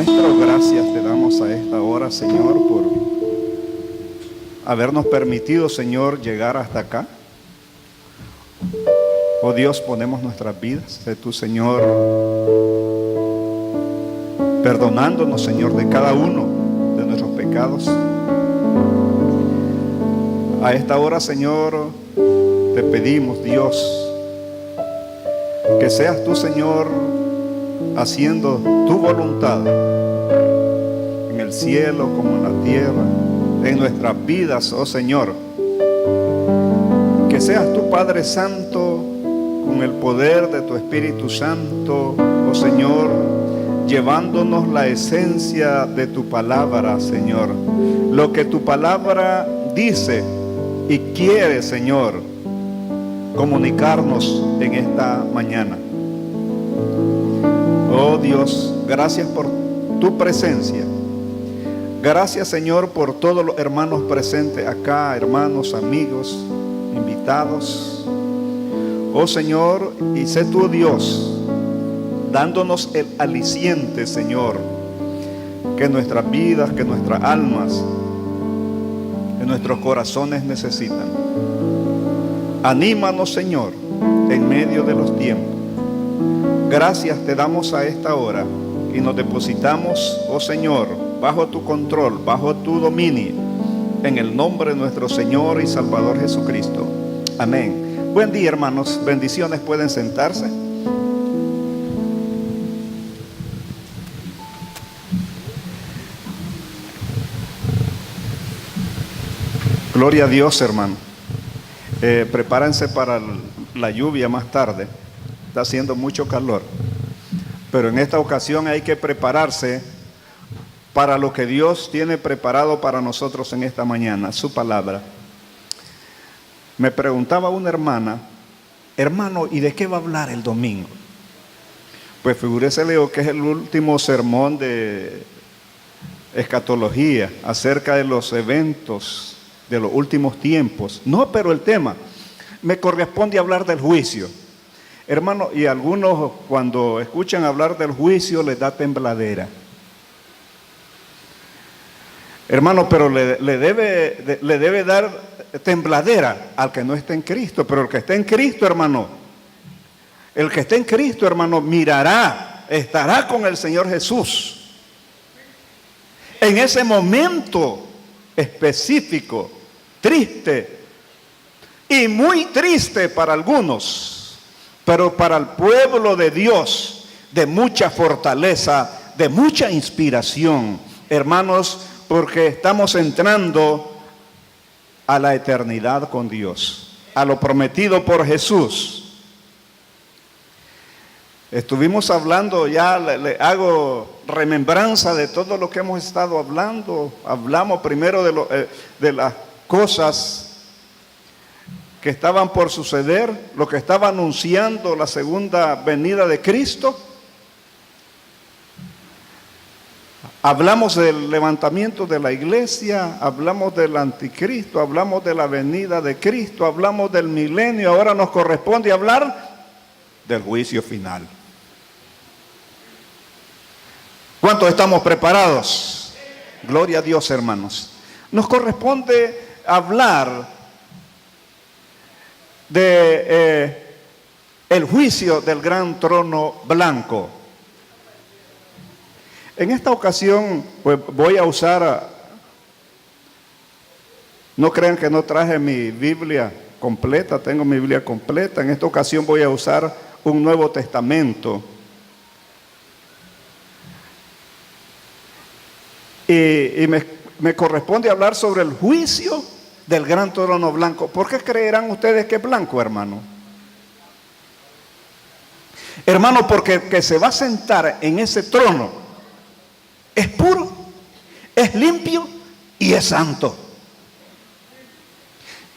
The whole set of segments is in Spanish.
nuestro, gracias te damos a esta hora, Señor, por habernos permitido, Señor, llegar hasta acá. Oh Dios, ponemos nuestras vidas de tu, Señor, perdonándonos, Señor, de cada uno de nuestros pecados. A esta hora, Señor, te pedimos, Dios, que seas tú, Señor, haciendo tu voluntad en el cielo como en la tierra, en nuestras vidas, oh Señor. Que seas tú, Padre Santo, con el poder de tu Espíritu Santo, oh Señor, llevándonos la esencia de tu palabra, Señor. Lo que tu palabra dice y quiere, Señor, comunicarnos en esta mañana. Oh Dios, gracias por tu presencia. Gracias, Señor, por todos los hermanos presentes acá, hermanos, amigos, invitados. Oh Señor, y sé tú, Dios, dándonos el aliciente, Señor, que nuestras vidas, que nuestras almas, que nuestros corazones necesitan. Anímanos, Señor, en medio de los tiempos. Gracias te damos a esta hora y nos depositamos, oh Señor, bajo tu control, bajo tu dominio, en el nombre de nuestro Señor y Salvador Jesucristo. Amén. Buen día, hermanos. Bendiciones. Pueden sentarse. Gloria a Dios, hermano. Prepárense para la lluvia más tarde. Está haciendo mucho calor. Pero en esta ocasión hay que prepararse para lo que Dios tiene preparado para nosotros en esta mañana, su palabra. Me preguntaba una hermana, hermano, ¿y de qué va a hablar el domingo? Pues figúrese, Leo, que es el último sermón de escatología acerca de los eventos de los últimos tiempos. No, pero el tema me corresponde hablar del juicio. Hermano, y algunos cuando escuchan hablar del juicio les da tembladera. Hermano, pero le debe dar tembladera al que no está en Cristo. Pero el que está en Cristo, hermano, el que está en Cristo, hermano, mirará, estará con el Señor Jesús. En ese momento específico, triste y muy triste para algunos, pero para el pueblo de Dios, de mucha fortaleza, de mucha inspiración, hermanos, porque estamos entrando a la eternidad con Dios, a lo prometido por Jesús. Estuvimos hablando, ya le hago remembranza de todo lo que hemos estado hablando. Hablamos primero de las cosas que estaban por suceder, lo que estaba anunciando la segunda venida de Cristo. Hablamos del levantamiento de la iglesia, hablamos del anticristo, hablamos de la venida de Cristo, hablamos del milenio. Ahora nos corresponde hablar del juicio final. ¿Cuántos estamos preparados? Gloria a Dios, hermanos. Nos corresponde hablar de el juicio del gran trono blanco. En esta ocasión, pues voy a usar, no crean que no traje mi Biblia completa, tengo mi Biblia completa. En esta ocasión voy a usar un Nuevo Testamento. Y me corresponde hablar sobre el juicio del gran trono blanco. ¿Por qué creerán ustedes que es blanco, hermano? Hermano, porque el que se va a sentar en ese trono es puro, es limpio y es santo.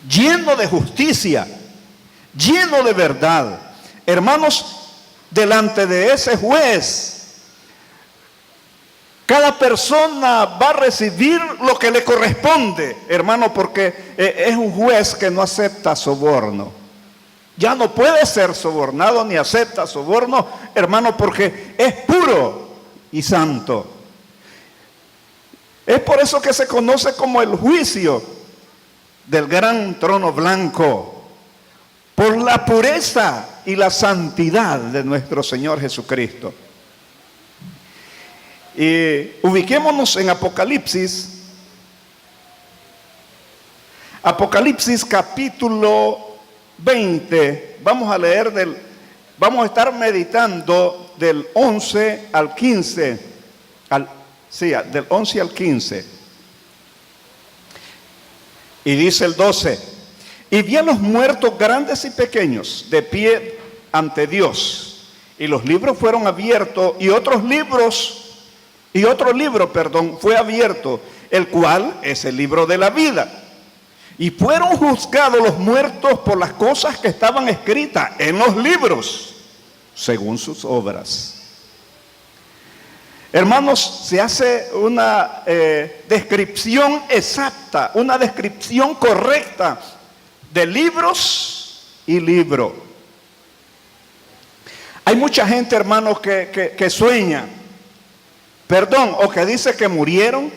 Lleno de justicia, lleno de verdad. Hermanos, delante de ese juez, cada persona va a recibir lo que le corresponde, hermano, porque es un juez que no acepta soborno. Ya no puede ser sobornado ni acepta soborno, hermano, porque es puro y santo. Es por eso que se conoce como el juicio del gran trono blanco, por la pureza y la santidad de nuestro Señor Jesucristo. Y ubiquémonos en Apocalipsis. Apocalipsis capítulo 20. Vamos a leer vamos a estar meditando del 11 al 15. Del 11 al 15. Y dice el 12: y vi a los muertos grandes y pequeños de pie ante Dios, y los libros fueron abiertos, y otro libro, fue abierto, el cual es el libro de la vida. Y fueron juzgados los muertos por las cosas que estaban escritas en los libros, según sus obras. Hermanos, se hace una descripción exacta, una descripción correcta de libros y libro. Hay mucha gente, hermanos, que sueña, o que dice que murieron,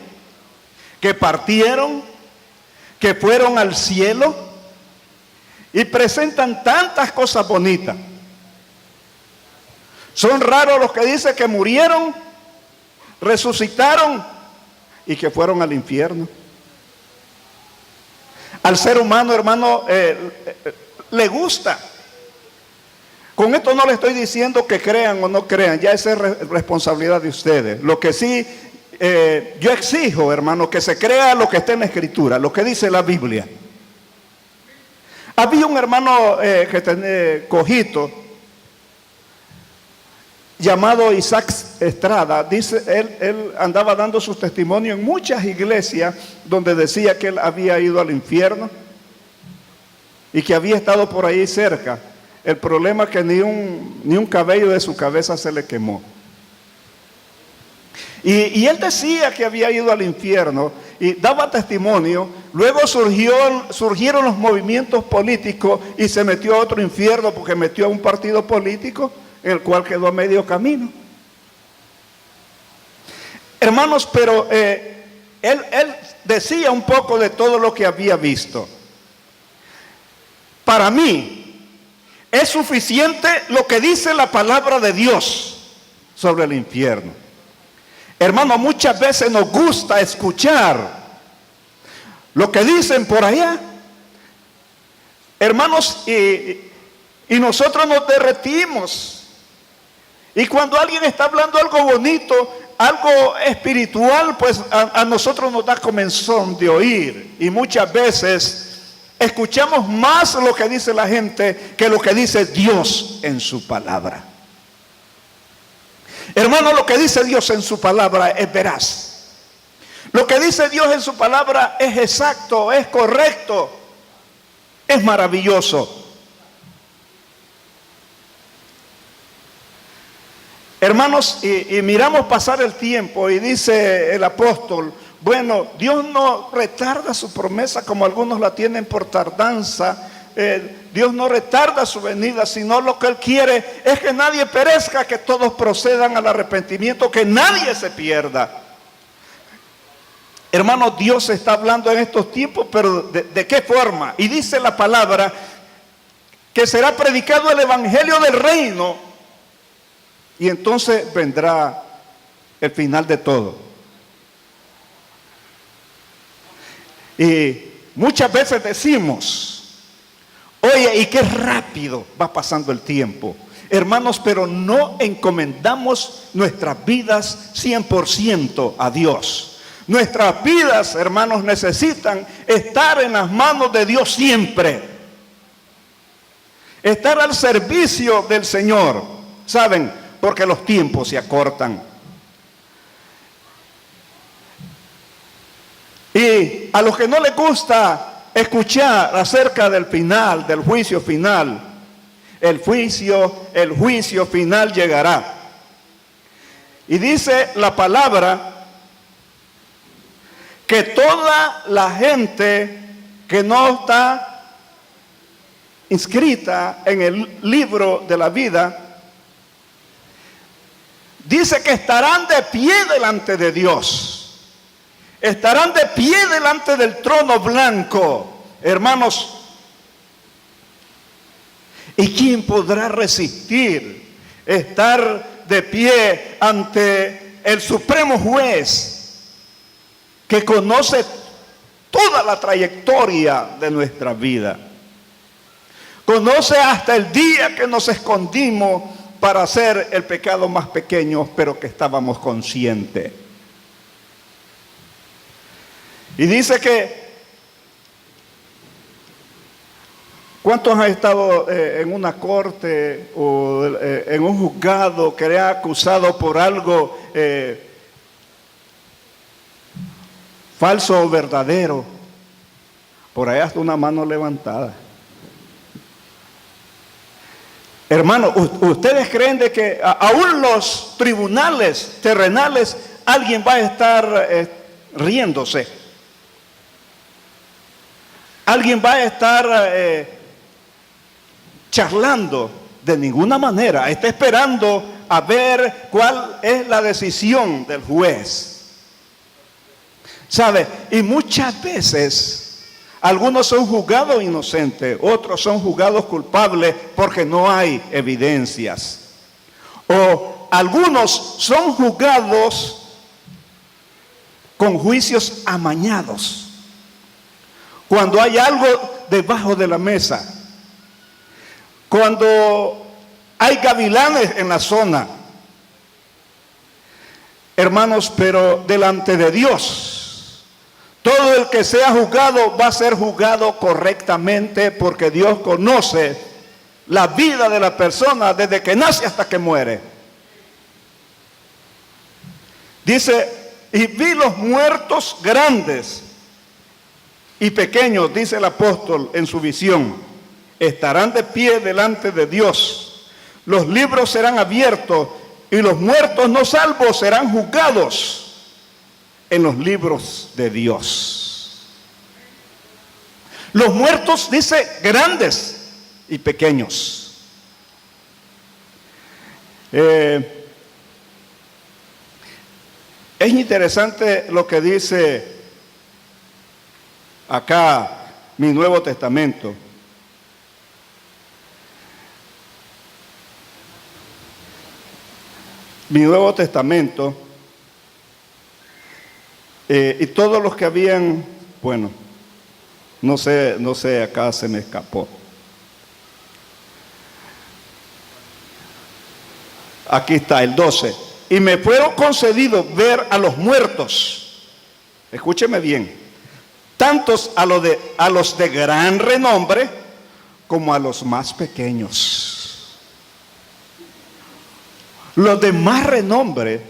que partieron, que fueron al cielo, y presentan tantas cosas bonitas. Son raros los que dicen que murieron, resucitaron y que fueron al infierno. Al ser humano, hermano, le gusta. Con esto no le estoy diciendo que crean o no crean, ya esa es responsabilidad de ustedes. Lo que sí, yo exijo, hermano, que se crea lo que está en la Escritura, lo que dice la Biblia. Había un hermano que tenía cojito, llamado Isaac Estrada. Dice, él andaba dando sus testimonios en muchas iglesias donde decía que él había ido al infierno y que había estado por ahí cerca. El problema es que ni un cabello de su cabeza se le quemó. Y él decía que había ido al infierno y daba testimonio. Luego surgieron los movimientos políticos y se metió a otro infierno porque metió a un partido político, el cual quedó a medio camino. Hermanos, pero él decía un poco de todo lo que había visto. Para mí es suficiente lo que dice la palabra de Dios sobre el infierno. Hermanos, muchas veces nos gusta escuchar lo que dicen por allá, hermanos, y nosotros nos derretimos. Y cuando alguien está hablando algo bonito, algo espiritual, pues a nosotros nos da comezón de oír. Y muchas veces escuchamos más lo que dice la gente que lo que dice Dios en su palabra. Hermano, lo que dice Dios en su palabra es veraz. Lo que dice Dios en su palabra es exacto, es correcto, es maravilloso. Hermanos, y miramos pasar el tiempo y dice el apóstol, bueno, Dios no retarda su promesa como algunos la tienen por tardanza. Dios no retarda su venida, sino lo que Él quiere es que nadie perezca, que todos procedan al arrepentimiento, que nadie se pierda. Hermanos, Dios está hablando en estos tiempos, pero ¿de qué forma? Y dice la palabra que será predicado el evangelio del reino, y entonces vendrá el final de todo. Y muchas veces decimos, oye, y qué rápido va pasando el tiempo. Hermanos, pero no encomendamos nuestras vidas 100% a Dios. Nuestras vidas, hermanos, necesitan estar en las manos de Dios siempre. Estar al servicio del Señor. ¿Saben? Porque los tiempos se acortan. Y a los que no les gusta escuchar acerca del final, del juicio final, el juicio final llegará. Y dice la palabra que toda la gente que no está inscrita en el libro de la vida, dice que estarán de pie delante de Dios. estarán de pie delante del trono blanco, hermanos. ¿Y quién podrá resistir estar de pie ante el supremo juez que conoce toda la trayectoria de nuestra vida? Conoce hasta el día que nos escondimos para hacer el pecado más pequeño, pero que estábamos conscientes. Y dice que, ¿cuántos han estado en una corte o en un juzgado que le ha acusado por algo falso o verdadero? Por ahí hasta una mano levantada. Hermano, ¿ustedes creen de que aún los tribunales terrenales alguien va a estar riéndose? ¿Alguien va a estar charlando? De ninguna manera. Está esperando a ver cuál es la decisión del juez. ¿Sabe? Y muchas veces algunos son juzgados inocentes, otros son juzgados culpables porque no hay evidencias. O algunos son juzgados con juicios amañados. Cuando hay algo debajo de la mesa, cuando hay gavilanes en la zona, hermanos, pero delante de Dios, todo el que sea juzgado va a ser juzgado correctamente, porque Dios conoce la vida de la persona desde que nace hasta que muere. Dice, y vi los muertos grandes y pequeños, dice el apóstol en su visión, estarán de pie delante de Dios. Los libros serán abiertos y los muertos no salvos serán juzgados en los libros de Dios. Los muertos, dice, grandes y pequeños. Es interesante lo que dice acá mi Nuevo Testamento. Mi Nuevo Testamento, y todos los que habían, bueno, no sé, acá se me escapó. Aquí está el 12. Y me fue concedido ver a los muertos, escúcheme bien, tantos a los de gran renombre como a los más pequeños. Los de más renombre,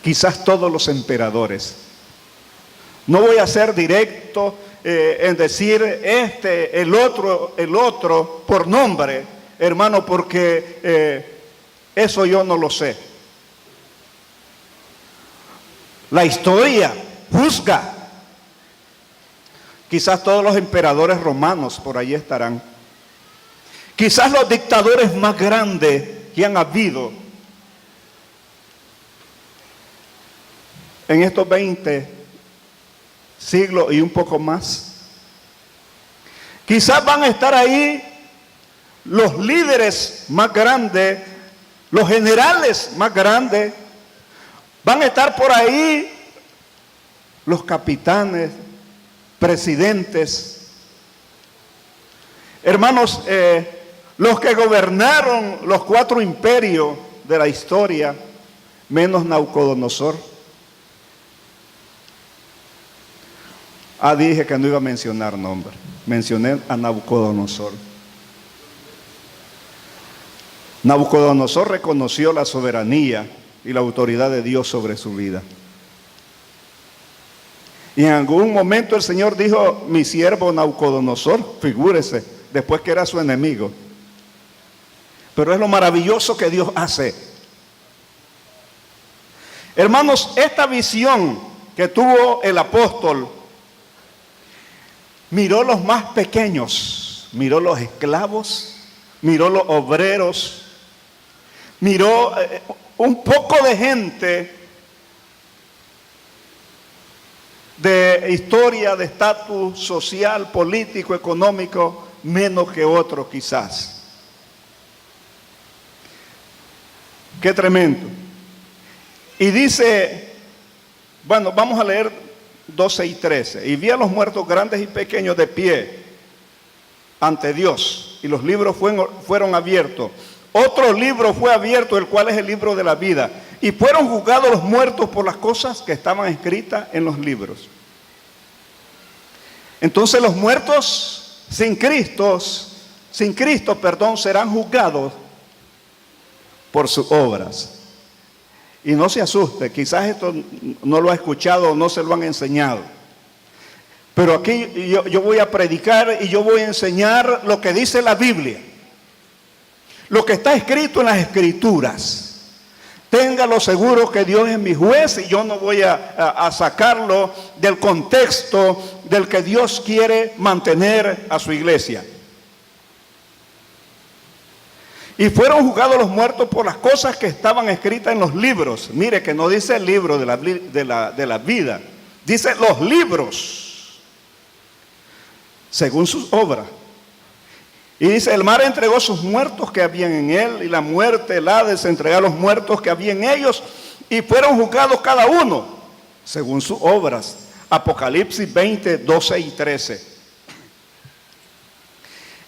quizás todos los emperadores. No voy a ser directo en decir el otro por nombre, hermano, porque eso yo no lo sé. La historia juzga. Quizás todos los emperadores romanos por allí estarán. Quizás los dictadores más grandes que han habido en estos 20 siglos y un poco más. Quizás van a estar ahí los líderes más grandes, los generales más grandes. Van a estar por ahí los capitanes, presidentes. Hermanos, los que gobernaron los 4 imperios de la historia, menos Nabucodonosor. Dije que no iba a mencionar nombre. Mencioné a Nabucodonosor. Nabucodonosor reconoció la soberanía y la autoridad de Dios sobre su vida. Y en algún momento el Señor dijo, mi siervo Nabucodonosor, figúrese, después que era su enemigo. Pero es lo maravilloso que Dios hace. Hermanos, esta visión que tuvo el apóstol, miró los más pequeños, miró los esclavos, miró los obreros, miró un poco de gente de historia, de estatus social, político, económico, menos que otro quizás. Qué tremendo. Y dice, bueno, vamos a leer 12 y 13. Y vi a los muertos grandes y pequeños de pie ante Dios, y los libros fueron abiertos. Otro libro fue abierto, el cual es el libro de la vida. Y fueron juzgados los muertos por las cosas que estaban escritas en los libros. Entonces los muertos sin Cristo, serán juzgados por sus obras. Y no se asuste, quizás esto no lo ha escuchado o no se lo han enseñado. Pero aquí yo voy a predicar y yo voy a enseñar lo que dice la Biblia. Lo que está escrito en las Escrituras. Téngalo seguro que Dios es mi juez y yo no voy a sacarlo del contexto del que Dios quiere mantener a su iglesia. Y fueron juzgados los muertos por las cosas que estaban escritas en los libros. Mire que no dice el libro de la vida, dice los libros, según sus obras. Y dice, el mar entregó sus muertos que habían en él, y la muerte, el Hades, entregó a los muertos que había en ellos, y fueron juzgados cada uno, según sus obras. Apocalipsis 20, 12 y 13.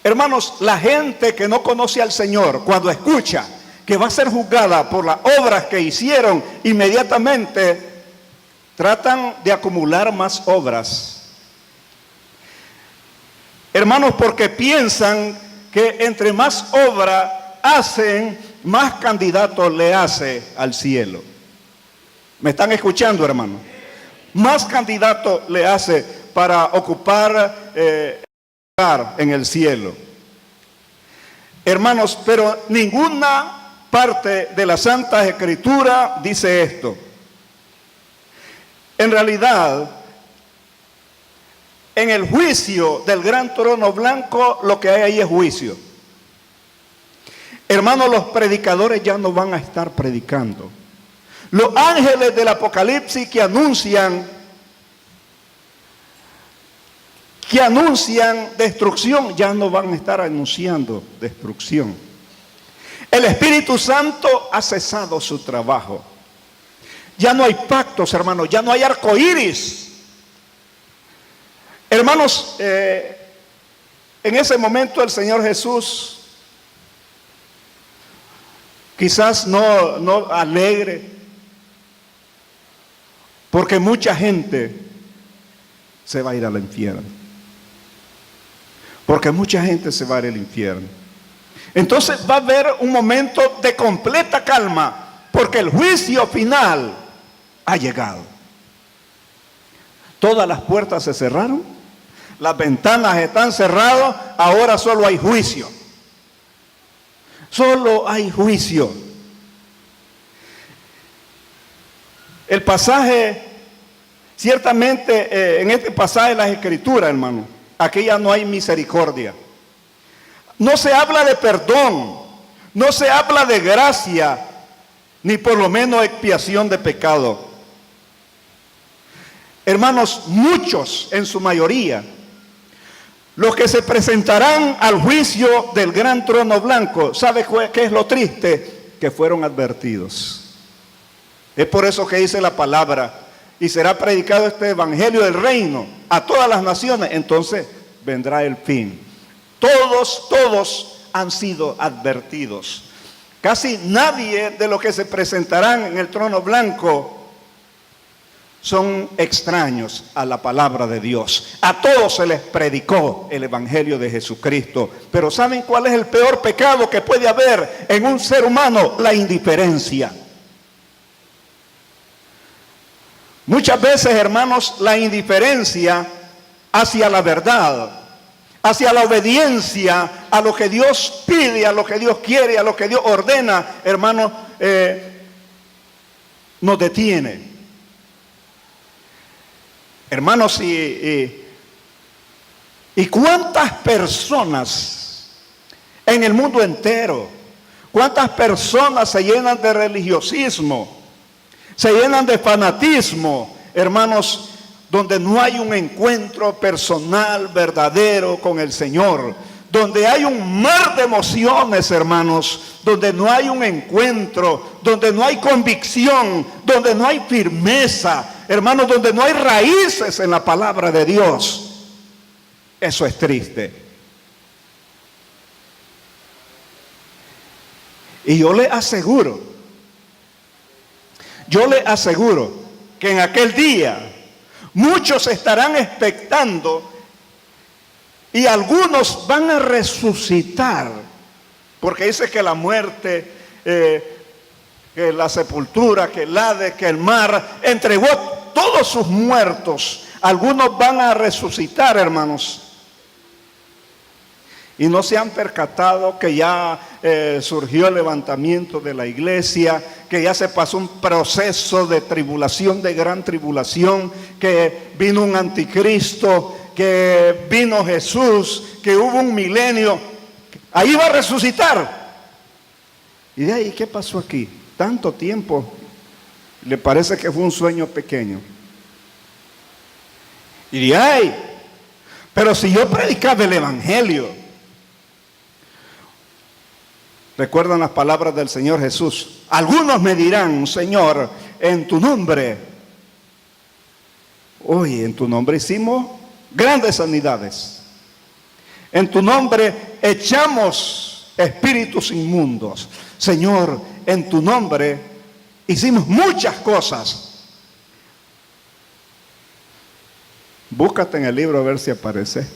Hermanos, la gente que no conoce al Señor, cuando escucha que va a ser juzgada por las obras que hicieron, inmediatamente tratan de acumular más obras. Hermanos, porque piensan que entre más obra hacen, más candidatos le hace al cielo. ¿Me están escuchando, hermano? Más candidatos le hace para ocupar lugar en el cielo. Hermanos, pero ninguna parte de la Santa Escritura dice esto. En realidad, en el juicio del gran trono blanco, lo que hay ahí es juicio. Hermanos, los predicadores ya no van a estar predicando. Los ángeles del Apocalipsis que anuncian destrucción, ya no van a estar anunciando destrucción. El Espíritu Santo ha cesado su trabajo. Ya no hay pactos, hermanos, ya no hay arco iris. Hermanos, en ese momento el Señor Jesús, quizás no alegre, porque mucha gente se va a ir al infierno. Porque mucha gente se va a ir al infierno. Entonces va a haber un momento de completa calma, porque el juicio final ha llegado. Todas las puertas se cerraron. Las ventanas están cerradas, ahora solo hay juicio. Solo hay juicio. El pasaje, ciertamente en este pasaje de las Escrituras, hermano, aquí ya no hay misericordia. No se habla de perdón, no se habla de gracia, ni por lo menos expiación de pecado. Hermanos, muchos en su mayoría, los que se presentarán al juicio del gran trono blanco, ¿sabe qué es lo triste? Que fueron advertidos. Es por eso que dice la palabra, y será predicado este evangelio del reino a todas las naciones, entonces vendrá el fin. Todos han sido advertidos. Casi nadie de los que se presentarán en el trono blanco son extraños a la palabra de Dios. A todos se les predicó el evangelio de Jesucristo. Pero ¿saben cuál es el peor pecado que puede haber en un ser humano? La indiferencia. Muchas veces, hermanos, la indiferencia hacia la verdad, hacia la obediencia a lo que Dios pide, a lo que Dios quiere, a lo que Dios ordena, hermanos, nos detiene. Hermanos, ¿y cuántas personas en el mundo entero, cuántas personas se llenan de religiosismo, se llenan de fanatismo, hermanos, donde no hay un encuentro personal, verdadero con el Señor, donde hay un mar de emociones, hermanos, donde no hay un encuentro, donde no hay convicción, donde no hay firmeza, hermanos, donde no hay raíces en la palabra de Dios. Eso es triste. Y yo le aseguro que en aquel día muchos estarán expectando y algunos van a resucitar, porque dice que la muerte, que la sepultura, que el Hades, que el mar, entregó todos sus muertos. Algunos van a resucitar, hermanos. Y no se han percatado que ya surgió el levantamiento de la iglesia, que ya se pasó un proceso de tribulación, de gran tribulación, que vino un anticristo, que vino Jesús, que hubo un milenio. Ahí va a resucitar. Y de ahí, ¿qué pasó aquí? Tanto tiempo. Le parece que fue un sueño pequeño. Y de ahí, pero si yo predicaba el evangelio, recuerdan las palabras del Señor Jesús. Algunos me dirán, Señor, en tu nombre, oye, en tu nombre hicimos grandes sanidades. En tu nombre echamos espíritus inmundos. Señor, en tu nombre hicimos muchas cosas. Búscate en el libro a ver si aparece.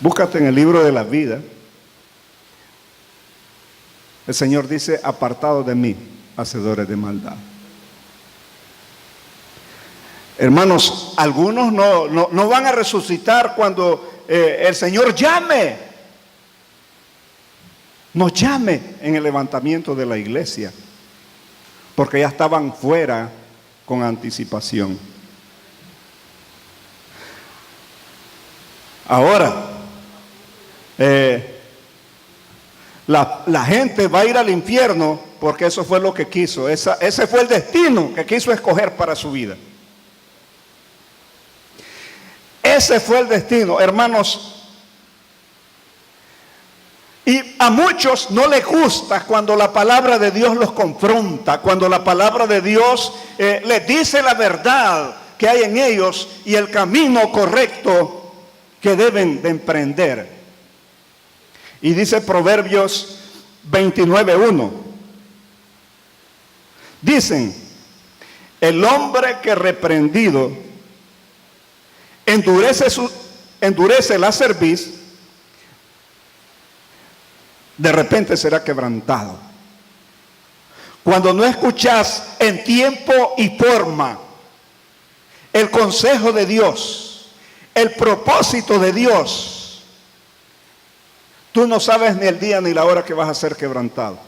Búscate en el libro de la vida. El Señor dice, apartados de mí, hacedores de maldad. Hermanos, algunos no van a resucitar cuando el Señor llame. Nos llame en el levantamiento de la iglesia, porque ya estaban fuera con anticipación. Ahora, la gente va a ir al infierno porque eso fue lo que quiso. Ese fue el destino que quiso escoger para su vida. Ese fue el destino, hermanos. Y a muchos no les gusta cuando la palabra de Dios los confronta, cuando la palabra de Dios les dice la verdad que hay en ellos y el camino correcto que deben de emprender. Y dice Proverbios 29:1. Dicen, el hombre que reprendido endurece la cerviz, de repente será quebrantado. Cuando no escuchas en tiempo y forma el consejo de Dios, el propósito de Dios, tú no sabes ni el día ni la hora que vas a ser quebrantado,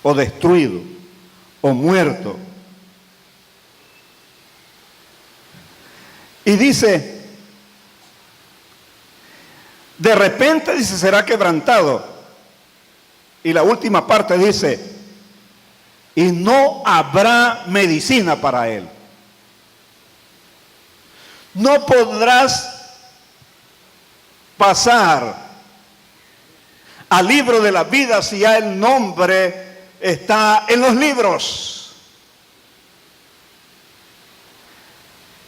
o destruido, o muerto. Y dice, de repente dice, será quebrantado. Y la última parte dice, y no habrá medicina para él. No podrás pasar al libro de la vida si ya el nombre está en los libros.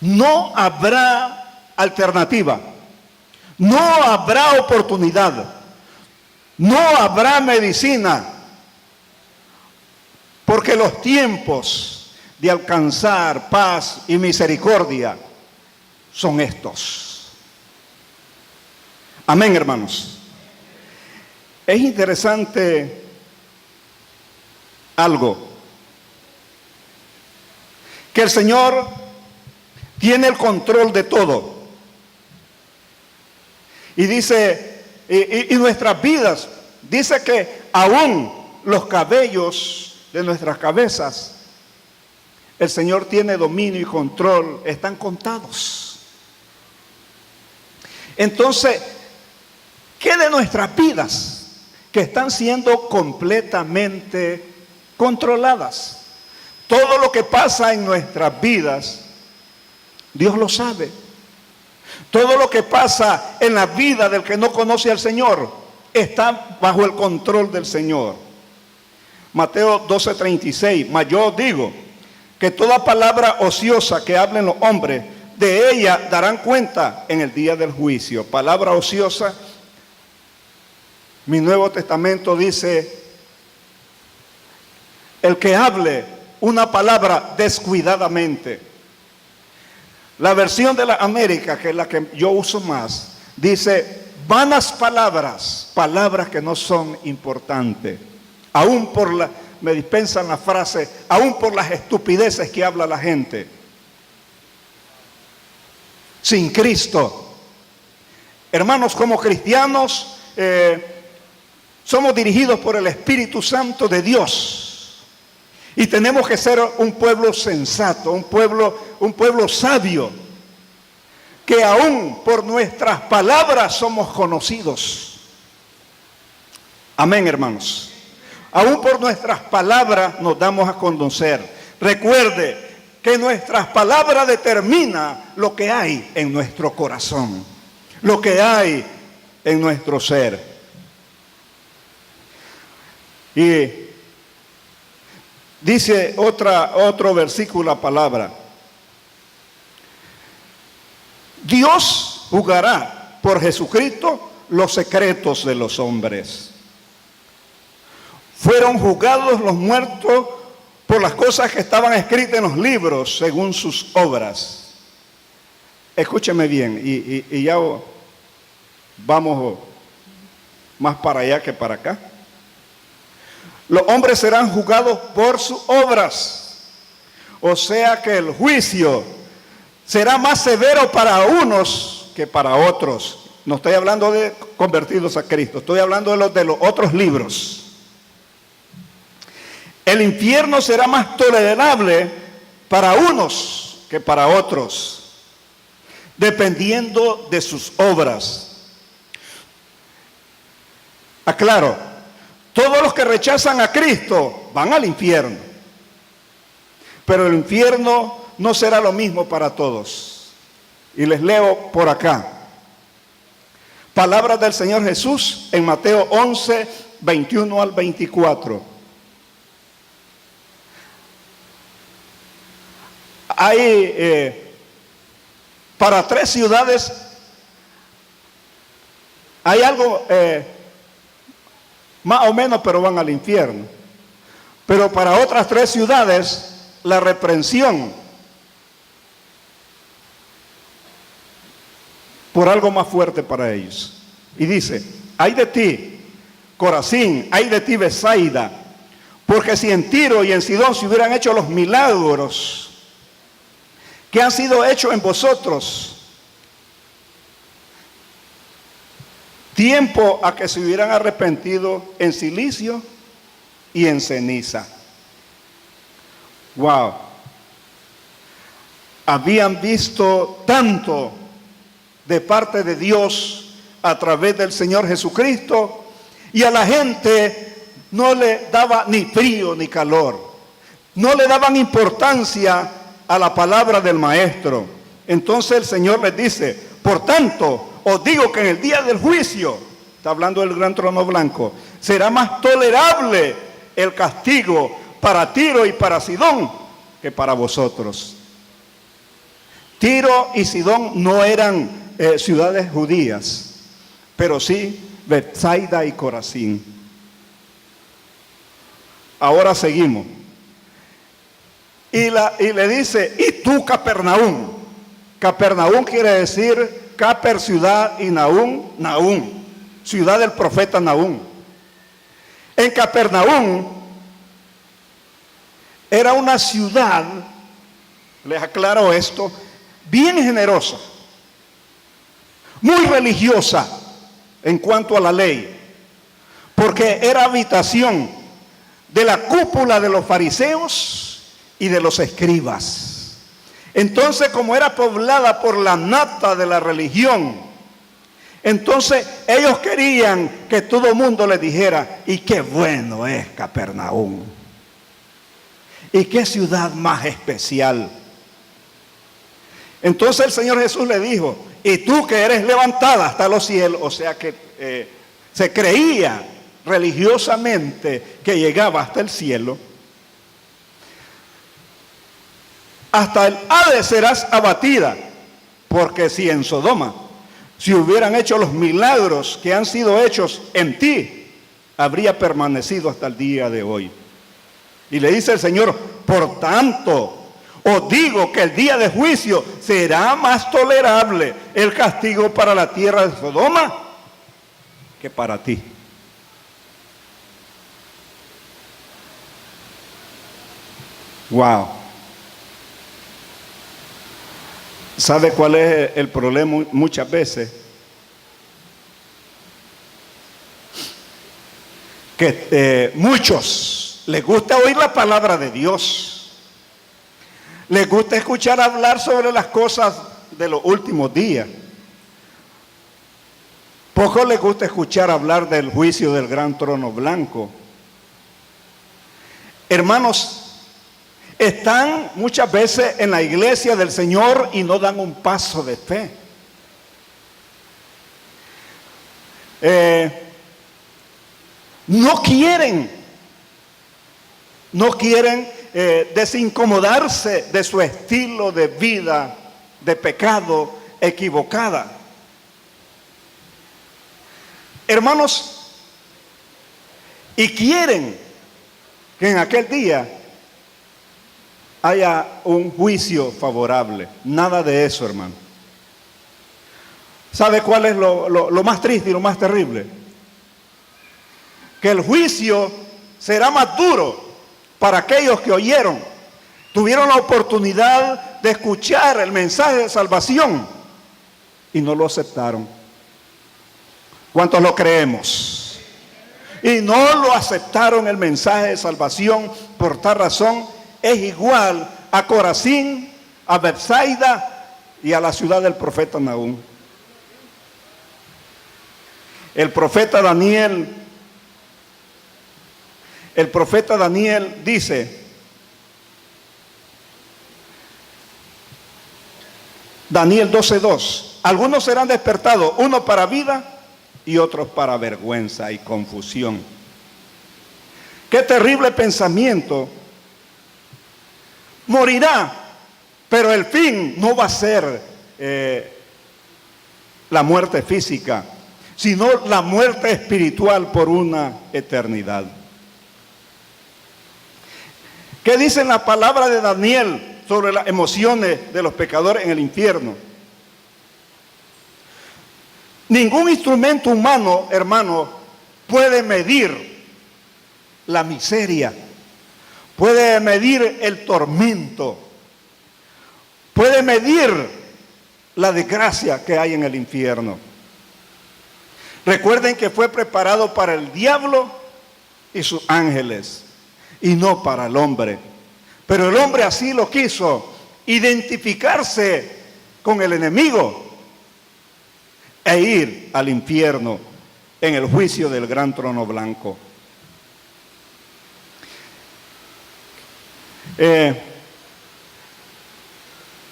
No habrá alternativa, no habrá oportunidad, no habrá medicina, porque los tiempos de alcanzar paz y misericordia son estos. Amén, hermanos. Es interesante algo, que el Señor tiene el control de todo. Y dice, y nuestras vidas, dice que aún los cabellos de nuestras cabezas, el Señor tiene dominio y control, están contados. Entonces, ¿qué de nuestras vidas que están siendo completamente controladas? Todo lo que pasa en nuestras vidas, Dios lo sabe. Todo lo que pasa en la vida del que no conoce al Señor está bajo el control del Señor. Mateo 12:36, mas yo os digo que toda palabra ociosa que hablen los hombres, de ella darán cuenta en el día del juicio. Palabra ociosa, mi Nuevo Testamento dice, el que hable una palabra descuidadamente. La versión de la América, que es la que yo uso más, dice, vanas palabras, palabras que no son importantes, aún me dispensan la frase, aún por las estupideces que habla la gente. Sin Cristo. Hermanos, como cristianos, somos dirigidos por el Espíritu Santo de Dios. Y tenemos que ser un pueblo sensato, un pueblo sabio, que aún por nuestras palabras somos conocidos. Amén, hermanos. Aún por nuestras palabras nos damos a conocer. Recuerde que nuestras palabras determinan lo que hay en nuestro corazón, lo que hay en nuestro ser. Y dice otro versículo, la palabra. Dios juzgará por Jesucristo los secretos de los hombres. Fueron juzgados los muertos por las cosas que estaban escritas en los libros según sus obras. Escúcheme bien, y ya vamos más para allá que para acá. Los hombres serán juzgados por sus obras. O sea que el juicio será más severo para unos que para otros. No estoy hablando de convertidos a Cristo, estoy hablando de los otros libros. El infierno será más tolerable para unos que para otros, dependiendo de sus obras. Aclaro, todos los que rechazan a Cristo van al infierno, pero el infierno no será lo mismo para todos. Y les leo por acá. Palabras del Señor Jesús en Mateo 11, 21 al 24. Hay para 3 ciudades, hay algo más o menos, pero van al infierno. Pero para otras 3 ciudades, la reprensión por algo más fuerte para ellos. Y dice, ay de ti, Corazín, ay de ti, Betsaida, porque si en Tiro y en Sidón se hubieran hecho los milagros que han sido hechos en vosotros, tiempo a que se hubieran arrepentido en silicio y en ceniza. Wow. Habían visto tanto de parte de Dios a través del Señor Jesucristo, y a la gente no le daba ni frío ni calor, no le daban importancia a la palabra del Maestro. Entonces el Señor les dice, por tanto, os digo que en el día del juicio, está hablando del gran trono blanco, será más tolerable el castigo para Tiro y para Sidón que para vosotros. Tiro y Sidón no eran ciudades judías, pero sí Betsaida y Corazín. Ahora seguimos. Y le dice, y tú, Capernaum. Capernaum quiere decir Caper, ciudad, y Nahum, ciudad del profeta Nahum. En Capernaum era una ciudad, les aclaro esto, bien generosa, muy religiosa en cuanto a la ley, porque era habitación de la cúpula de los fariseos y de los escribas. Entonces, como era poblada por la nata de la religión, entonces ellos querían que todo el mundo les dijera, y qué bueno es Capernaum, ¿Y qué ciudad más especial? Entonces el Señor Jesús le dijo, y tú que eres levantada hasta los cielos, o sea que se creía religiosamente que llegaba hasta el cielo, hasta el Hades serás abatida, porque si en Sodoma, si hubieran hecho los milagros que han sido hechos en ti, habría permanecido hasta el día de hoy. Y le dice el Señor, por tanto, os digo que el día de juicio será más tolerable el castigo para la tierra de Sodoma que para ti. Wow. ¿Sabe cuál es el problema muchas veces? Que muchos les gusta oír la palabra de Dios. Les gusta escuchar hablar sobre las cosas de los últimos días. Poco les gusta escuchar hablar del juicio del gran trono blanco. Hermanos, están muchas veces en la iglesia del Señor y no dan un paso de fe. No quieren desincomodarse de su estilo de vida, de pecado equivocada. Hermanos, y quieren que en aquel día haya un juicio favorable. Nada de eso, hermano. ¿Sabe cuál es lo más triste y lo más terrible? Que el juicio será más duro para aquellos que oyeron, tuvieron la oportunidad de escuchar el mensaje de salvación y no lo aceptaron. ¿Cuántos lo creemos? Y no lo aceptaron el mensaje de salvación. Por tal razón es igual a Corazín, a Betsaida y a la ciudad del profeta Nahum. El profeta Daniel dice, Daniel 12:2, algunos serán despertados, uno para vida y otros para vergüenza y confusión. Qué terrible pensamiento. Morirá, pero el fin no va a ser la muerte física, sino la muerte espiritual por una eternidad. ¿Qué dice la palabra de Daniel sobre las emociones de los pecadores en el infierno? Ningún instrumento humano, hermano, puede medir la miseria, puede medir el tormento, puede medir la desgracia que hay en el infierno. Recuerden que fue preparado para el diablo y sus ángeles, y no para el hombre. Pero el hombre así lo quiso, identificarse con el enemigo e ir al infierno en el juicio del gran trono blanco.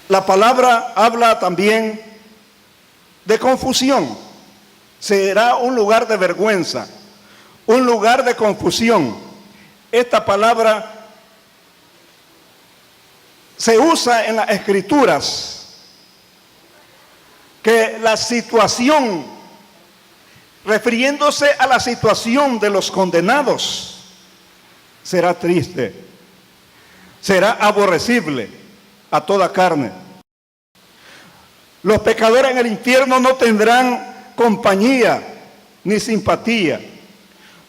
La palabra habla también de confusión. Será un lugar de vergüenza, un lugar de confusión. Esta palabra se usa en las Escrituras, que la situación, refiriéndose a la situación de los condenados, será triste, será aborrecible a toda carne. Los pecadores en el infierno no tendrán compañía ni simpatía.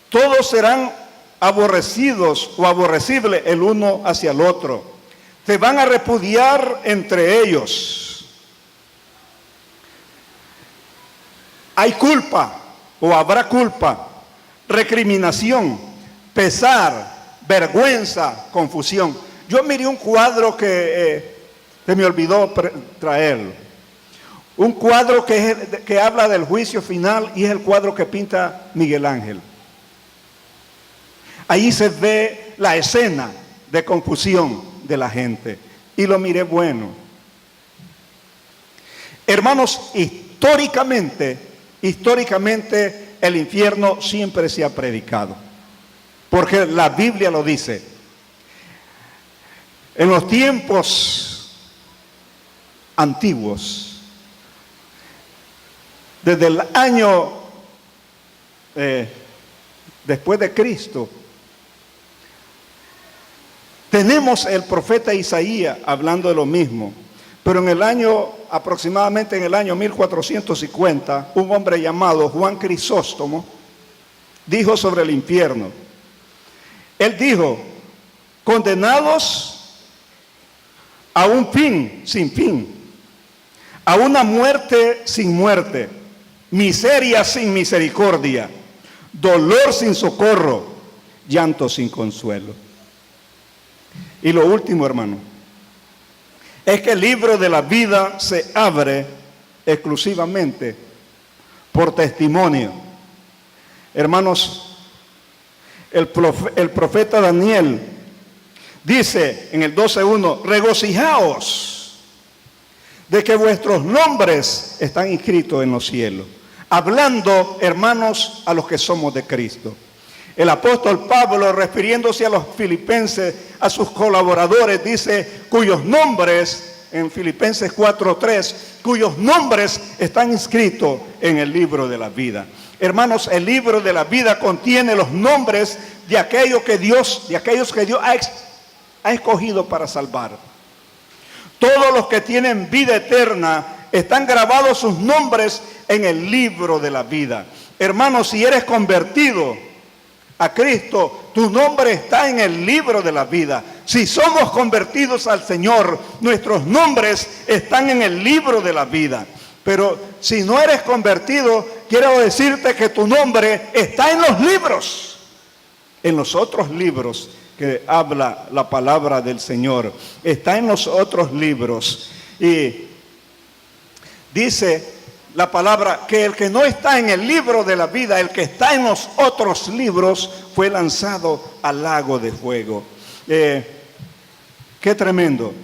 Todos serán aborrecidos o aborrecibles el uno hacia el otro. Se van a repudiar entre ellos. Hay culpa o habrá culpa, recriminación, pesar, vergüenza, confusión. Yo miré un cuadro que se me olvidó traerlo. Un cuadro que habla del juicio final, y es el cuadro que pinta Miguel Ángel. Ahí se ve la escena de confusión de la gente. Y lo miré bueno. Hermanos, históricamente el infierno siempre se ha predicado. Porque la Biblia lo dice. En los tiempos antiguos, desde el año después de Cristo, tenemos el profeta Isaías hablando de lo mismo. Pero aproximadamente en el año 1450, un hombre llamado Juan Crisóstomo dijo sobre el infierno. Él dijo: condenados a un fin sin fin, a una muerte sin muerte, miseria sin misericordia, dolor sin socorro, llanto sin consuelo. Y lo último, hermano, es que el libro de la vida se abre exclusivamente por testimonio. Hermanos, el profeta Daniel dice en el 12:1: regocijaos de que vuestros nombres están inscritos en los cielos. Hablando, hermanos, a los que somos de Cristo. El apóstol Pablo, refiriéndose a los filipenses, a sus colaboradores, dice: cuyos nombres, en Filipenses 4:3, cuyos nombres están inscritos en el libro de la vida. Hermanos, el libro de la vida contiene los nombres de aquellos que Dios ha escogido para salvar. Todos los que tienen vida eterna están grabados sus nombres en el libro de la vida. Hermanos, si eres convertido a Cristo, tu nombre está en el libro de la vida. Si somos convertidos al Señor, nuestros nombres están en el libro de la vida. Pero si no eres convertido, quiero decirte que tu nombre está en los libros, en los otros libros que habla la palabra del Señor. Está en los otros libros. Y dice la palabra que el que no está en el libro de la vida, el que está en los otros libros, fue lanzado al lago de fuego. Qué tremendo.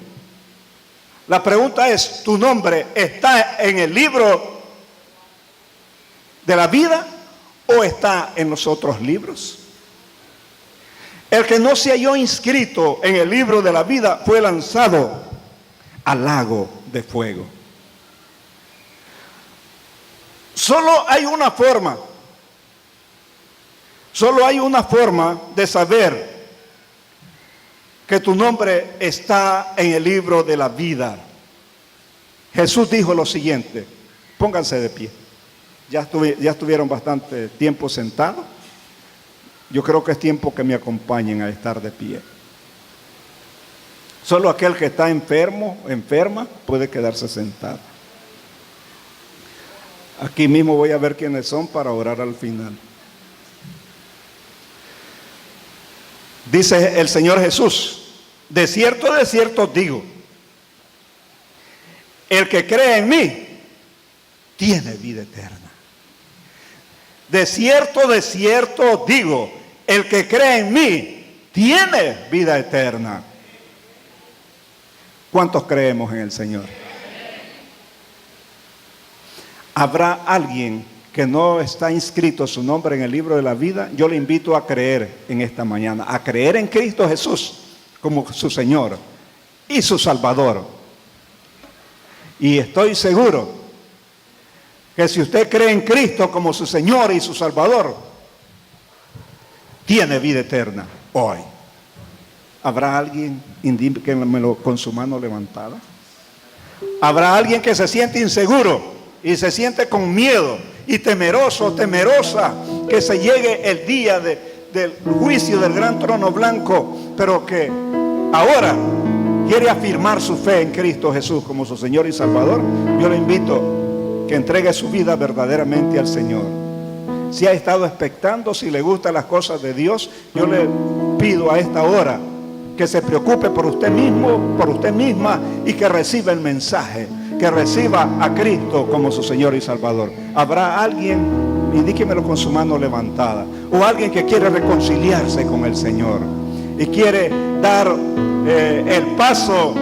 La pregunta es: ¿tu nombre está en el libro de la vida o está en los otros libros? El que no se halló inscrito en el libro de la vida fue lanzado al lago de fuego. Solo hay una forma de saber que tu nombre está en el libro de la vida. Jesús dijo lo siguiente: pónganse de pie. Ya estuvieron bastante tiempo sentados. Yo creo que es tiempo que me acompañen a estar de pie. Solo aquel que está enferma, puede quedarse sentado. Aquí mismo voy a ver quiénes son para orar al final. Dice el Señor Jesús: de cierto os digo, el que cree en mí tiene vida eterna. De cierto os digo, el que cree en mí tiene vida eterna. ¿Cuántos creemos en el Señor? ¿Habrá alguien que no está inscrito su nombre en el libro de la vida? Yo le invito a creer en esta mañana, a creer en Cristo Jesús como su Señor y su Salvador. Y estoy seguro que si usted cree en Cristo como su Señor y su Salvador, tiene vida eterna hoy. ¿Habrá alguien, indíquenmelo con su mano levantada? ¿Habrá alguien que se siente inseguro y se siente con miedo y temeroso, temerosa, que se llegue el día del juicio del gran trono blanco, pero que ahora quiere afirmar su fe en Cristo Jesús como su Señor y Salvador? Yo le invito que entregue su vida verdaderamente al Señor. Si ha estado expectando, si le gustan las cosas de Dios, yo le pido a esta hora que se preocupe por usted mismo, por usted misma, y que reciba el mensaje, que reciba a Cristo como su Señor y Salvador. ¿Habrá alguien? Indíquemelo con su mano levantada. O alguien que quiere reconciliarse con el Señor. y quiere dar el paso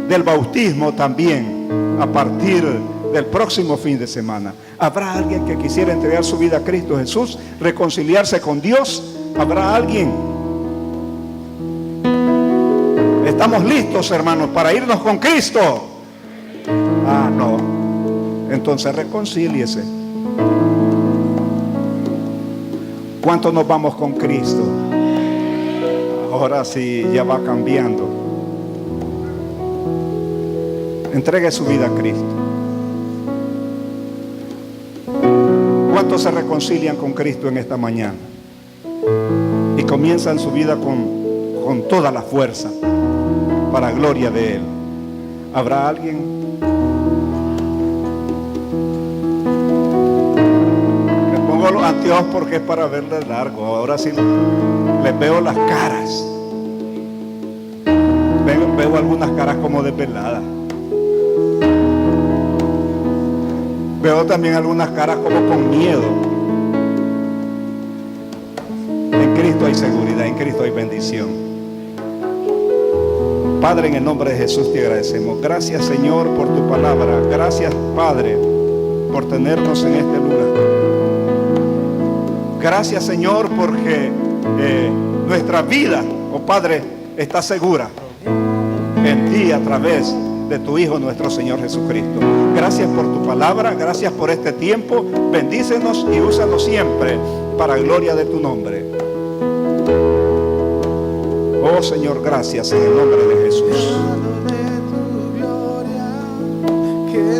del bautismo también a partir del próximo fin de semana. ¿Habrá alguien que quisiera entregar su vida a Cristo Jesús, reconciliarse con Dios? ¿Habrá alguien? ¿Estamos listos, hermanos, para irnos con Cristo? Ah, no. Entonces reconcíliese. ¿Cuántos nos vamos con Cristo? Ahora sí, ya va cambiando. Entregue su vida a Cristo. ¿Cuántos se reconcilian con Cristo en esta mañana? Y comienzan su vida con toda la fuerza, para gloria de Él. ¿Habrá alguien? Me pongo los anteojos porque es para verle largo. Ahora sí les veo las caras. Veo algunas caras como desveladas. Veo también algunas caras como con miedo. En Cristo hay seguridad, en Cristo hay bendición. Padre, en el nombre de Jesús te agradecemos. Gracias, Señor, por tu palabra. Gracias, Padre, por tenernos en este lugar. Gracias, Señor, porque nuestra vida, oh Padre, está segura en ti a través de tu Hijo, nuestro Señor Jesucristo. Gracias por tu palabra, gracias por este tiempo. Bendícenos y úsanos siempre para gloria de tu nombre. Oh Señor, gracias en el nombre de Jesús. Que